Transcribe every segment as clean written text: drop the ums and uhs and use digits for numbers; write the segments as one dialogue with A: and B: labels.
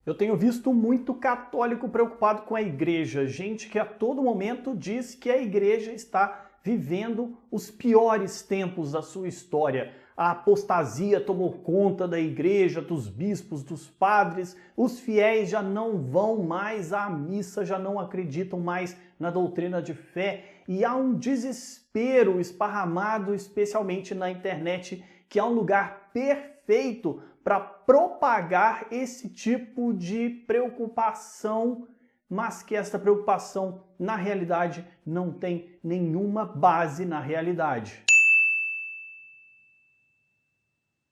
A: Eu tenho visto muito católico preocupado com a igreja, gente que a todo momento diz que a igreja está vivendo os piores tempos da sua história. A apostasia tomou conta da igreja, dos bispos, dos padres, os fiéis já não vão mais à missa, já não acreditam mais na doutrina de fé e há um desespero esparramado, especialmente na internet, que é um lugar perfeito para propagar esse tipo de preocupação, mas que essa preocupação, na realidade, não tem nenhuma base na realidade.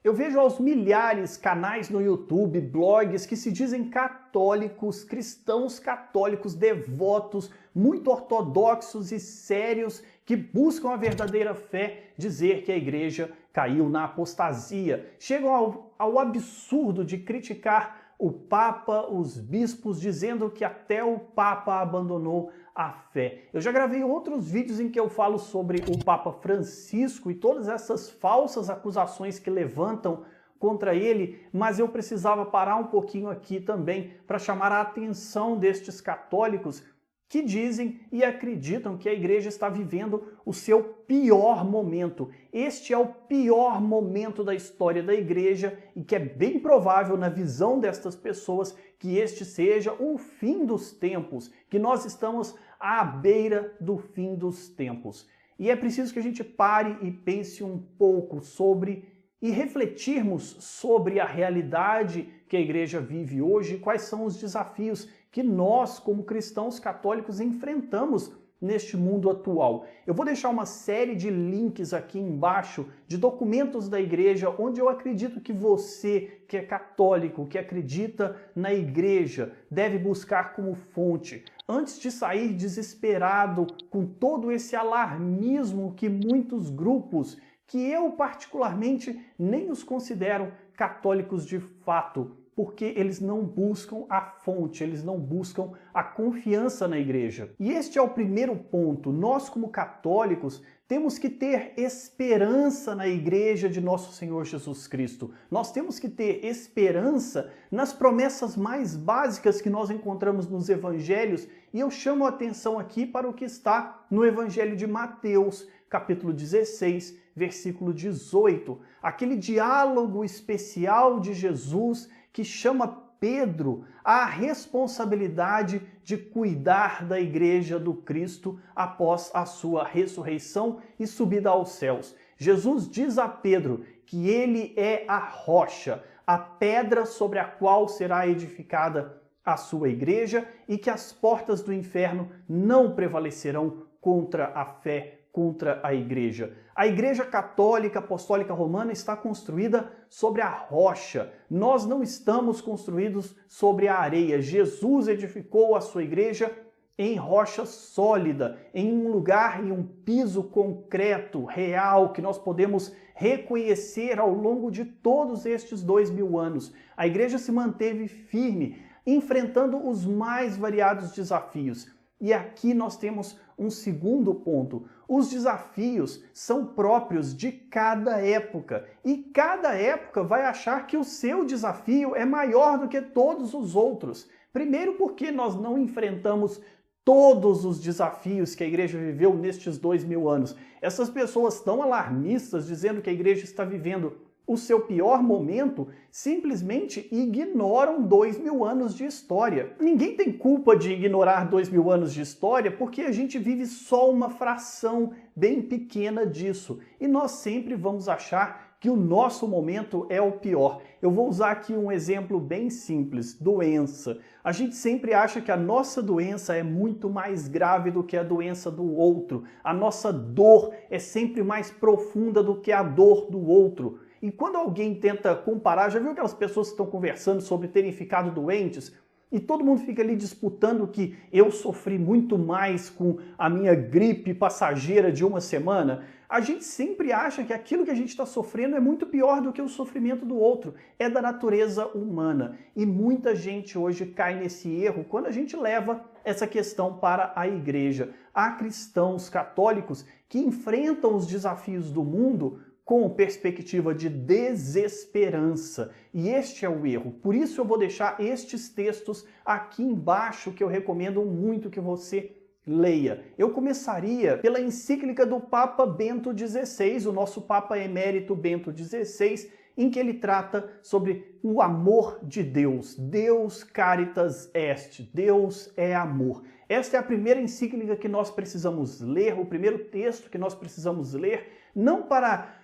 A: Eu vejo aos milhares canais no YouTube, blogs que se dizem católicos, cristãos católicos, devotos, muito ortodoxos e sérios, que buscam a verdadeira fé, dizer que a igreja caiu na apostasia. Chegam ao absurdo de criticar o Papa, os bispos, dizendo que até o Papa abandonou a fé. Eu já gravei outros vídeos em que eu falo sobre o Papa Francisco e todas essas falsas acusações que levantam contra ele, mas eu precisava parar um pouquinho aqui também para chamar a atenção destes católicos que dizem e acreditam que a igreja está vivendo o seu pior momento. Este é o pior momento da história da igreja e que é bem provável, na visão destas pessoas, que este seja o fim dos tempos, que nós estamos à beira do fim dos tempos. E é preciso que a gente pare e pense um pouco sobre e refletirmos sobre a realidade que a igreja vive hoje e quais são os desafios que nós, como cristãos católicos, enfrentamos neste mundo atual. Eu vou deixar uma série de links aqui embaixo de documentos da igreja, onde eu acredito que você, que é católico, que acredita na igreja, deve buscar como fonte, antes de sair desesperado com todo esse alarmismo que muitos grupos, que eu particularmente nem os considero católicos de fato, porque eles não buscam a fonte, eles não buscam a confiança na igreja. E este é o primeiro ponto. Nós, como católicos, temos que ter esperança na igreja de nosso Senhor Jesus Cristo. Nós temos que ter esperança nas promessas mais básicas que nós encontramos nos evangelhos, e eu chamo a atenção aqui para o que está no Evangelho de Mateus, capítulo 16, versículo 18. Aquele diálogo especial de Jesus que chama Pedro à responsabilidade de cuidar da igreja do Cristo após a sua ressurreição e subida aos céus. Jesus diz a Pedro que ele é a rocha, a pedra sobre a qual será edificada a sua igreja e que as portas do inferno não prevalecerão contra a fé, contra a igreja. A Igreja Católica Apostólica Romana está construída sobre a rocha. Nós não estamos construídos sobre a areia. Jesus edificou a sua igreja em rocha sólida, em um lugar e um piso concreto, real, que nós podemos reconhecer ao longo de todos estes 2000 anos. A igreja se manteve firme, enfrentando os mais variados desafios. E aqui nós temos um segundo ponto. Os desafios são próprios de cada época e cada época vai achar que o seu desafio é maior do que todos os outros. Primeiro porque nós não enfrentamos todos os desafios que a igreja viveu nestes 2000 anos. Essas pessoas tão alarmistas dizendo que a igreja está vivendo o seu pior momento, simplesmente ignoram 2000 anos de história. Ninguém tem culpa de ignorar 2000 anos de história porque a gente vive só uma fração bem pequena disso. E nós sempre vamos achar que o nosso momento é o pior. Eu vou usar aqui um exemplo bem simples, doença. A gente sempre acha que a nossa doença é muito mais grave do que a doença do outro. A nossa dor é sempre mais profunda do que a dor do outro. E quando alguém tenta comparar, já viu aquelas pessoas que estão conversando sobre terem ficado doentes? E todo mundo fica ali disputando que eu sofri muito mais com a minha gripe passageira de uma semana. A gente sempre acha que aquilo que a gente está sofrendo é muito pior do que o sofrimento do outro. É da natureza humana. E muita gente hoje cai nesse erro quando a gente leva essa questão para a igreja. Há cristãos católicos que enfrentam os desafios do mundo com perspectiva de desesperança. E este é o erro. Por isso eu vou deixar estes textos aqui embaixo que eu recomendo muito que você leia. Eu começaria pela encíclica do Papa Bento XVI, o nosso Papa Emérito Bento XVI, em que ele trata sobre o amor de Deus. Deus caritas est, Deus é amor. Esta é a primeira encíclica que nós precisamos ler, o primeiro texto que nós precisamos ler, não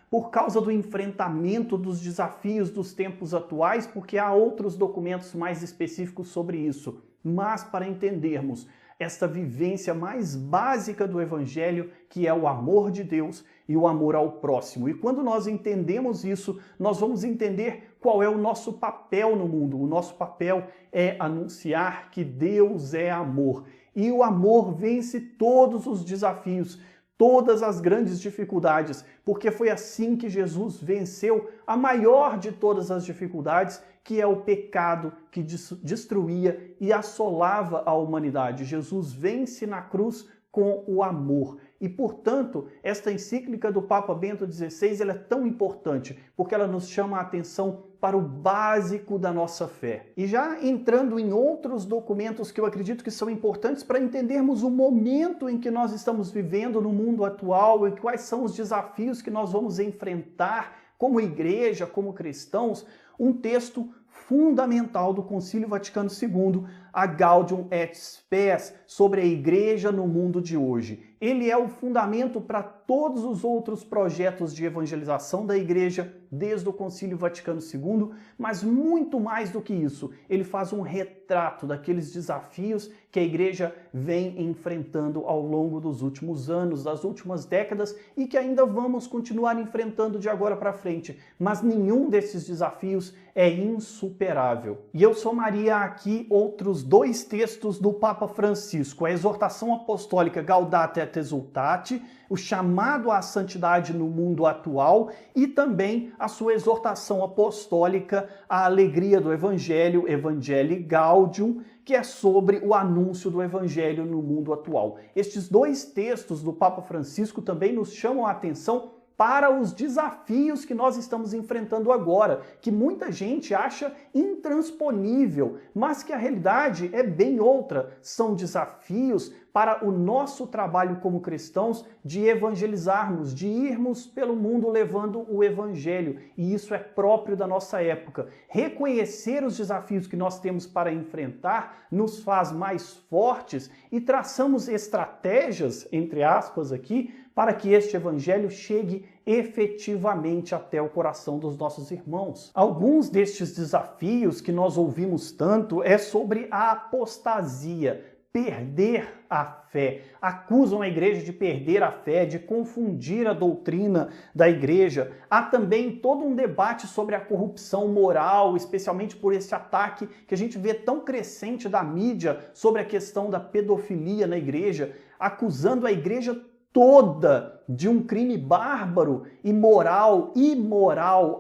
A: por causa do enfrentamento dos desafios dos tempos atuais, porque há outros documentos mais específicos sobre isso, mas para entendermos esta vivência mais básica do Evangelho, que é o amor de Deus e o amor ao próximo. E quando nós entendemos isso, nós vamos entender qual é o nosso papel no mundo. O nosso papel é anunciar que Deus é amor. E o amor vence todos os desafios, todas as grandes dificuldades, porque foi assim que Jesus venceu a maior de todas as dificuldades, que é o pecado que destruía e assolava a humanidade. Jesus vence na cruz com o amor. E, portanto, esta encíclica do Papa Bento XVI ela é tão importante, porque ela nos chama a atenção para o básico da nossa fé. E já entrando em outros documentos que eu acredito que são importantes para entendermos o momento em que nós estamos vivendo no mundo atual e quais são os desafios que nós vamos enfrentar como igreja, como cristãos, um texto fundamental do Concílio Vaticano II, a Gaudium et Spes, sobre a igreja no mundo de hoje. Ele é o fundamento para todos os outros projetos de evangelização da igreja desde o Concílio Vaticano II, mas muito mais do que isso, ele faz um retrato daqueles desafios que a igreja vem enfrentando ao longo dos últimos anos, das últimas décadas e que ainda vamos continuar enfrentando de agora para frente, mas nenhum desses desafios é insuperável. E eu somaria aqui outros dois textos do Papa Francisco, a exortação apostólica Gaudete et Exsultate, o chamado à santidade no mundo atual e também a sua exortação apostólica à alegria do Evangelho, Evangelii Gaudium, que é sobre o anúncio do Evangelho no mundo atual. Estes dois textos do Papa Francisco também nos chamam a atenção para os desafios que nós estamos enfrentando agora, que muita gente acha intransponível, mas que a realidade é bem outra. São desafios para o nosso trabalho como cristãos de evangelizarmos, de irmos pelo mundo levando o Evangelho. E isso é próprio da nossa época. Reconhecer os desafios que nós temos para enfrentar nos faz mais fortes e traçamos estratégias, entre aspas aqui, para que este Evangelho chegue efetivamente até o coração dos nossos irmãos. Alguns destes desafios que nós ouvimos tanto é sobre a apostasia, perder a fé. Acusam a igreja de perder a fé, de confundir a doutrina da igreja. Há também todo um debate sobre a corrupção moral, especialmente por esse ataque que a gente vê tão crescente da mídia sobre a questão da pedofilia na igreja, acusando a igreja toda de um crime bárbaro, imoral,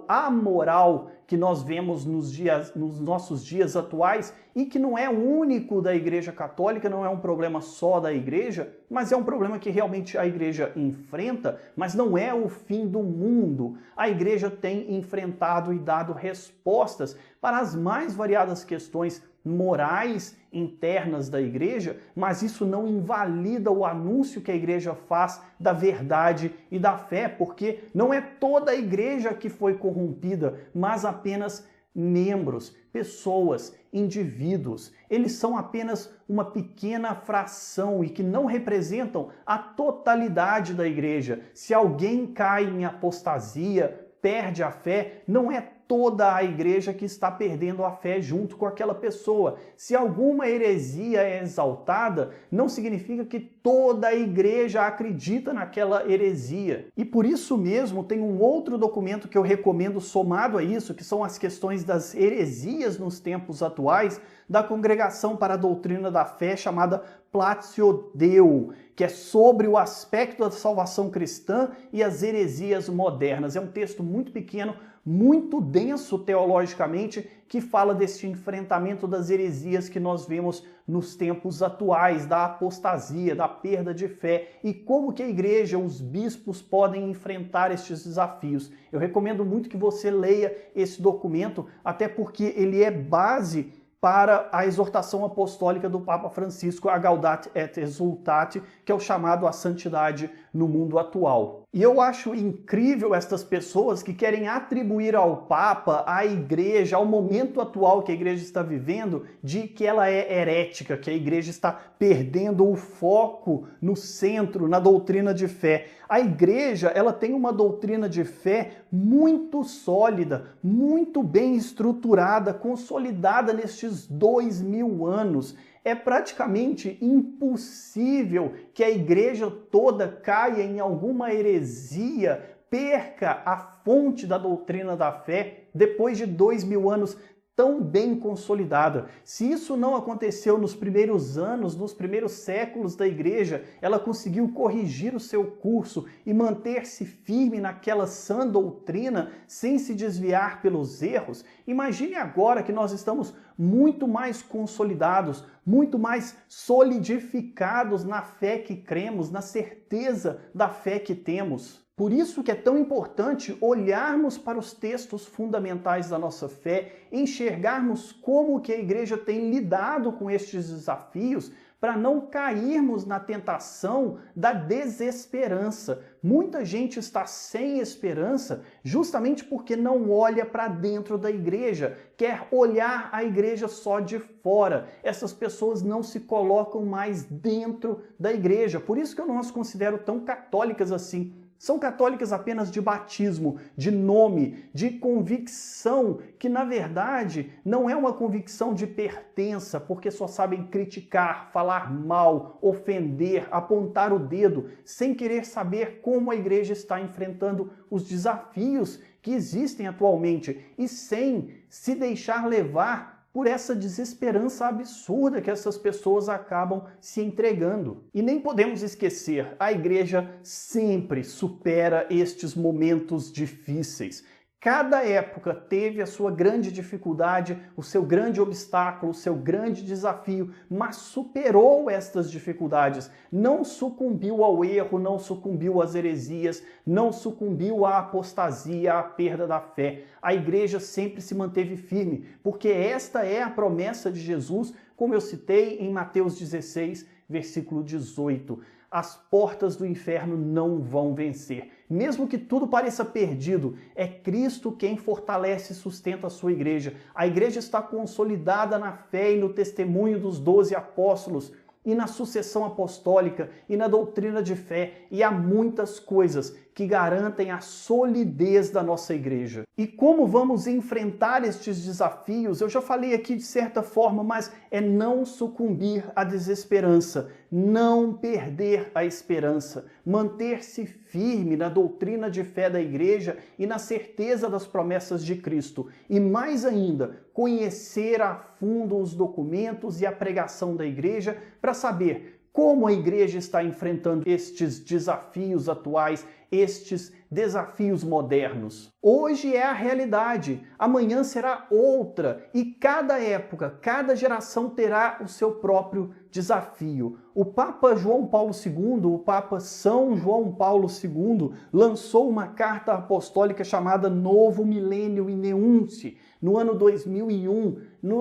A: amoral que nós vemos nos nossos dias atuais e que não é único da Igreja Católica, não é um problema só da Igreja, mas é um problema que realmente a Igreja enfrenta, mas não é o fim do mundo. A Igreja tem enfrentado e dado respostas para as mais variadas questões morais internas da igreja, mas isso não invalida o anúncio que a igreja faz da verdade e da fé, porque não é toda a igreja que foi corrompida, mas apenas membros, pessoas, indivíduos. Eles são apenas uma pequena fração e que não representam a totalidade da igreja. Se alguém cai em apostasia, perde a fé, não é toda a igreja que está perdendo a fé junto com aquela pessoa. Se alguma heresia é exaltada, não significa que toda a igreja acredita naquela heresia. E por isso mesmo tem um outro documento que eu recomendo somado a isso, que são as questões das heresias nos tempos atuais, da Congregação para a Doutrina da Fé, chamada Platio Deo, que é sobre o aspecto da salvação cristã e as heresias modernas. É um texto muito pequeno, muito denso teologicamente, que fala deste enfrentamento das heresias que nós vemos nos tempos atuais, da apostasia, da perda de fé, e como que a igreja, os bispos podem enfrentar estes desafios. Eu recomendo muito que você leia esse documento, até porque ele é base para a exortação apostólica do Papa Francisco, a Gaudete et Exsultate, que é o chamado à santidade no mundo atual. E eu acho incrível estas pessoas que querem atribuir ao Papa, à igreja, ao momento atual que a igreja está vivendo, de que ela é herética, que a igreja está perdendo o foco no centro, na doutrina de fé. A igreja, ela tem uma doutrina de fé muito sólida, muito bem estruturada, consolidada nestes 2000 anos. É praticamente impossível que a igreja toda caia em alguma heresia, perca a fonte da doutrina da fé depois de 2000 anos tão bem consolidada. Se isso não aconteceu nos primeiros anos, nos primeiros séculos da igreja, ela conseguiu corrigir o seu curso e manter-se firme naquela sã doutrina sem se desviar pelos erros. Imagine agora que nós estamos muito mais consolidados, muito mais solidificados na fé que cremos, na certeza da fé que temos. Por isso que é tão importante olharmos para os textos fundamentais da nossa fé, enxergarmos como que a igreja tem lidado com estes desafios, para não cairmos na tentação da desesperança. Muita gente está sem esperança justamente porque não olha para dentro da igreja, quer olhar a igreja só de fora. Essas pessoas não se colocam mais dentro da igreja. Por isso que eu não as considero tão católicas assim. São católicas apenas de batismo, de nome, de convicção, que na verdade não é uma convicção de pertença, porque só sabem criticar, falar mal, ofender, apontar o dedo, sem querer saber como a igreja está enfrentando os desafios que existem atualmente e sem se deixar levar por essa desesperança absurda que essas pessoas acabam se entregando. E nem podemos esquecer, a igreja sempre supera estes momentos difíceis. Cada época teve a sua grande dificuldade, o seu grande obstáculo, o seu grande desafio, mas superou estas dificuldades, não sucumbiu ao erro, não sucumbiu às heresias, não sucumbiu à apostasia, à perda da fé. A igreja sempre se manteve firme, porque esta é a promessa de Jesus, como eu citei em Mateus 16, versículo 18. As portas do inferno não vão vencer. Mesmo que tudo pareça perdido, é Cristo quem fortalece e sustenta a sua igreja. A igreja está consolidada na fé e no testemunho dos 12 apóstolos, e na sucessão apostólica, e na doutrina de fé, e há muitas coisas que garantem a solidez da nossa igreja. E como vamos enfrentar estes desafios? Eu já falei aqui de certa forma, mas é não sucumbir à desesperança, não perder a esperança, manter-se firme na doutrina de fé da igreja e na certeza das promessas de Cristo. E mais ainda, conhecer a fundo os documentos e a pregação da igreja para saber como a igreja está enfrentando estes desafios atuais, estes desafios modernos. Hoje é a realidade, amanhã será outra, e cada época, cada geração terá o seu próprio desafio. O Papa João Paulo II, o Papa São João Paulo II, lançou uma carta apostólica chamada Novo Milênio Ineunte, no ano 2001,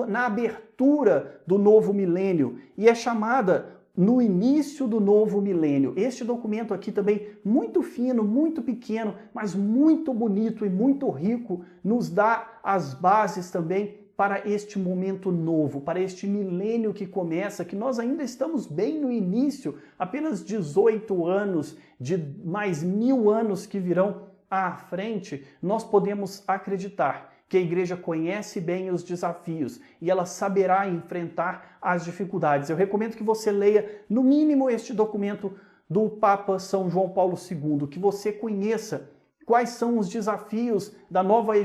A: na abertura do novo milênio, e é chamada No Início do Novo Milênio. Este documento aqui também muito fino, muito pequeno, mas muito bonito e muito rico, nos dá as bases também para este momento novo, para este milênio que começa, que nós ainda estamos bem no início, apenas 18 anos, de mais 1000 anos que virão à frente, nós podemos acreditar que a igreja conhece bem os desafios e ela saberá enfrentar as dificuldades. Eu recomendo que você leia, no mínimo, este documento do Papa São João Paulo II, que você conheça quais são os desafios da nova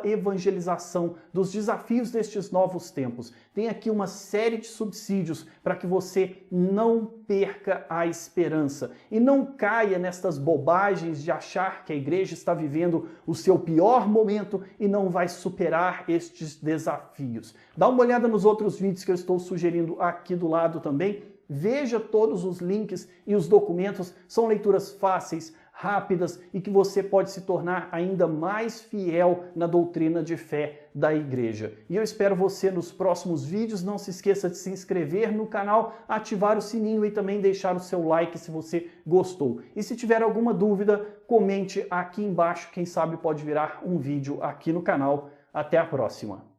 A: evangelização, dos desafios destes novos tempos. Tem aqui uma série de subsídios para que você não perca a esperança e não caia nestas bobagens de achar que a igreja está vivendo o seu pior momento e não vai superar estes desafios. Dá uma olhada nos outros vídeos que eu estou sugerindo aqui do lado também. Veja todos os links e os documentos, são leituras fáceis, rápidas e que você pode se tornar ainda mais fiel na doutrina de fé da igreja. E eu espero você nos próximos vídeos. Não se esqueça de se inscrever no canal, ativar o sininho e também deixar o seu like se você gostou. E se tiver alguma dúvida, comente aqui embaixo, quem sabe pode virar um vídeo aqui no canal. Até a próxima!